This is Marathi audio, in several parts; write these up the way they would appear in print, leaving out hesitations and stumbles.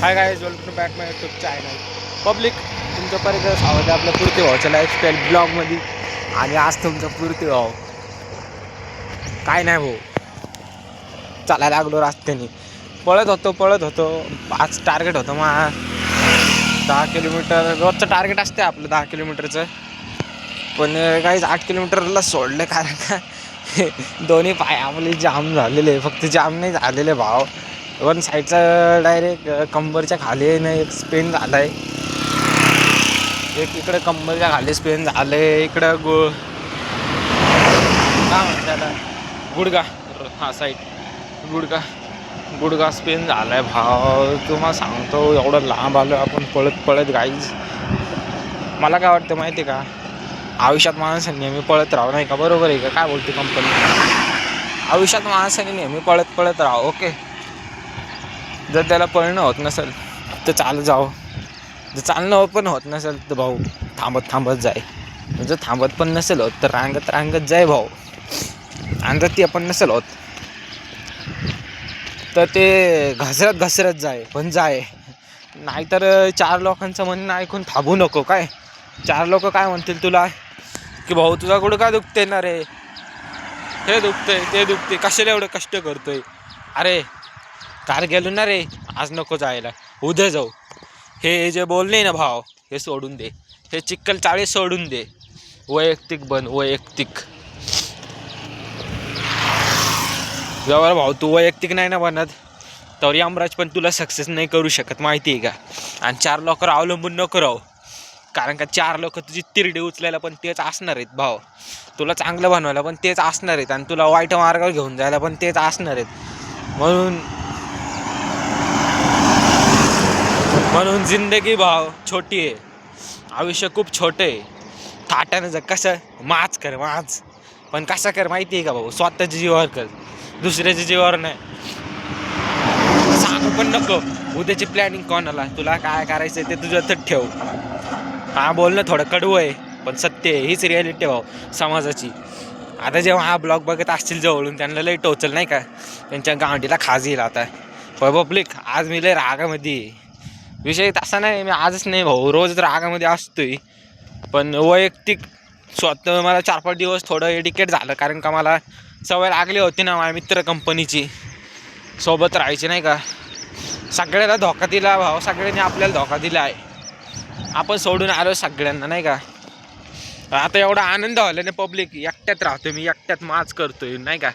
हाय गाइस, वेलकम बॅक माय यूट्यूब चॅनल. पब्लिक तुमचं परत स्वागत आहे आपल्या पूर्ती भाऊच्या लाईफस्टाईल ब्लॉगमध्ये. आणि आज तुमचं पूर्ती भाऊ काय नाही भाऊ, चालायला लागलो रस्त्याने. पळत होतो. आज टार्गेट होतं मग 10 किलोमीटर रोजचं टार्गेट असते आपलं 10 किलोमीटरचं. पण काहीच 8 किलोमीटरला सोडलं, कारण का दोन्ही पाय आपले जाम झालेले. फक्त जाम नाही झालेले भाव, वन साईडचा डायरेक्ट कंबरच्या खाली नाही एक स्पेन झाला आहे, एक इकडे कंबरच्या खाली स्पेन झालं आहे, इकडं काय म्हणतात त्याला गुडगा, हा साईड गुडगा स्पेन झाला आहे भाव. तुम्हाला सांगतो एवढं लांब आलो आपण पळत गाईज. मला काय वाटतं माहिती आहे का, आयुष्यात माणसाने नेहमी पळत राहावं, नाही का? बरोबर आहे का? काय बोलते कंपनी? आयुष्यात माणसाने नेहमी पळत राहावं. ओके, जर त्याला पळणं होत नसेल तर चालत जावं, जर चालणं पण होत नसेल तर भाऊ थांबत जाय. जर थांबत पण नसेल होत तर रांगत जाय भाऊ. आणि जर ते पण नसेल होत तर ते घसरत जाय, पण जाय. नाहीतर 4 लोकांचं म्हणणं ऐकून थांबू नको. काय 4 लोक काय म्हणतील तुला, की भाऊ तुझा गुडघा दुखते ना रे, हे दुखतंय ते दुखते, कशाला एवढं कष्ट करतोय? अरे कार गेलो ना रे, आज नको जायला, उद्या जाऊ. हे जे बोलणे ना भाव, हे सोडून दे. हे चिक्कल चाळी सोडून दे. वैयक्तिक बन, वैयक्तिक. जवळ भाऊ तू वैयक्तिक नाही ना बनत तर यमराज पण तुला सक्सेस नाही करू शकत, माहिती आहे का? आणि 4 लोकांवर अवलंबून नको राहू, कारण का 4 लोक तुझी तिरडी उचलायला पण तेच असणार आहेत भाव. तुला चांगलं बनवायला पण तेच असणार आहेत, आणि तुला वाईट मार्गावर घेऊन जायला पण तेच असणार आहेत. म्हणून जिंदगी भाव छोटी आहे, आयुष्य खूप छोटे आहे. थाटानं जग कसं माच कर, पण कसा कर माहिती आहे का भाऊ? स्वतःच्या जीवावर कर, दुसऱ्याच्या जीवावर नाही. सांगू पण नको उद्याची प्लॅनिंग कोणाला. तुला काय करायचं ते तुझ्यातच ठेव. हा बोलणं थोडं कडवं आहे, पण सत्य आहे. हीच रिॲलिटी भाऊ समाजाची. आता जेव्हा हा ब्लॉग बघत असतील जवळून, त्यांना लई टोचल नाही का, त्यांच्या गांडीला खाज येईल आता. पब्लिक आज मी लई रागामध्ये. विषय तसा नाही, मी आजच नाही भाऊ, रोज रागामध्ये असतोय. पण वैयक्तिक स्वतः मला 4-5 दिवस थोडं एडिकेट झालं, कारण का मला सवय लागली होती ना माझ्या मित्र कंपनीची सोबत राहायची, नाही का? सगळ्याला धोका दिला भाऊ, सगळ्यांनी आपल्याला धोका दिला आहे. आपण सोडून आलो सगळ्यांना, नाही का? आता एवढा आनंद व्हायला ना पब्लिक, एकट्यात राहतोय मी, एकट्यात माज करतोय, नाही का?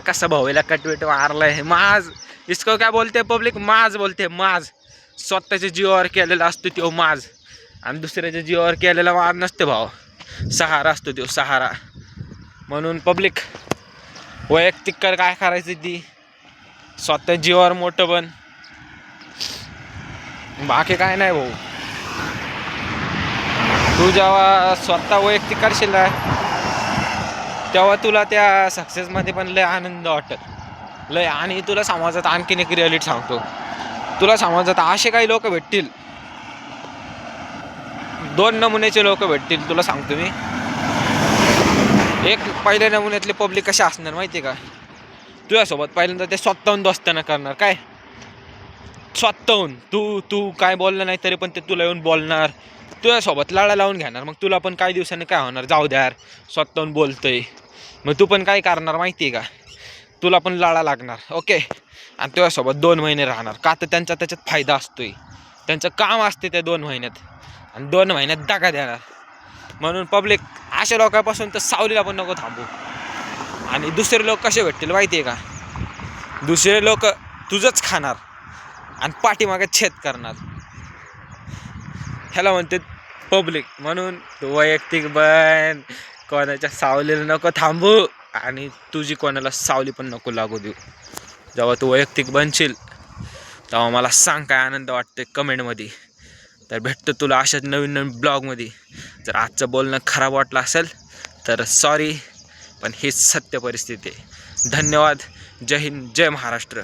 कसं भाऊला कटवेट मारलाय माज. इसको काय बोलते पब्लिक? माज बोलते, माज. स्वतःच्या जीवावर केलेला असतो तो माज, आणि दुसऱ्याच्या जीवावर केलेला माज नसते भाव, सहारा असतो तो सहारा. म्हणून पब्लिक वैयक्तिक कर, काय करायचं ती स्वतः जीवावर मोठं बन, बाकी काय नाही भाऊ. तू जेव्हा स्वतः वैयक्तिक करशील ना, तेव्हा तुला त्या सक्सेसमध्ये पण लय आनंद वाटत लय. आणि तुला समाजात आणखीन एक रिॲलिटी सांगतो. तुला समाजात असे काही लोक भेटतील, 2 नमुन्याचे लोक भेटतील तुला सांगतो मी. एक पहिल्या नमुन्यातले पब्लिक कशा असणार माहिती आहे का? तुझ्यासोबत पहिल्यांदा ते स्वतःहून दोस्ताना करणार. काय स्वतःहून तू काय बोलला नाही तरी पण ते तुला येऊन बोलणार, तुझ्यासोबत लळा लावून घेणार. मग तुला पण काही दिवसांनी काय होणार, जाऊ द्या यार स्वतःहून बोलतोय, मग तू पण काय करणार माहिती आहे का? तुला पण लळा लागणार. ओके, आणि तुझ्यासोबत 2 महिने राहणार का? तर त्यांचा त्याच्यात फायदा असतोय, त्यांचं काम असते त्या 2 महिन्यात, आणि 2 महिन्यात दगा देणार. म्हणून पब्लिक अशा लोकांपासून तर सावलीला पण नको थांबू. आणि दुसरे लोक कसे भेटतील माहिती आहे का? दुसरे लोक तुझंच खाणार आणि पाठीमागे छेद करणार, ह्याला म्हणते पब्लिक. म्हणून तू वैयक्तिक बन, कोणाच्या सावलीला नको थांबू, आणि तुझी कोणाला सावली पण नको लागू देऊ. जेव्हा तू वैयक्तिक बनशील तेव्हा मला सांग काय आनंद वाटते कमेंटमध्ये. तर भेटतो तुला अशाच नवीन ब्लॉगमध्ये. जर आजचं बोलणं खराब वाटलं असेल तर सॉरी, पण हीच सत्य परिस्थिती आहे. धन्यवाद. जय हिंद, जय महाराष्ट्र.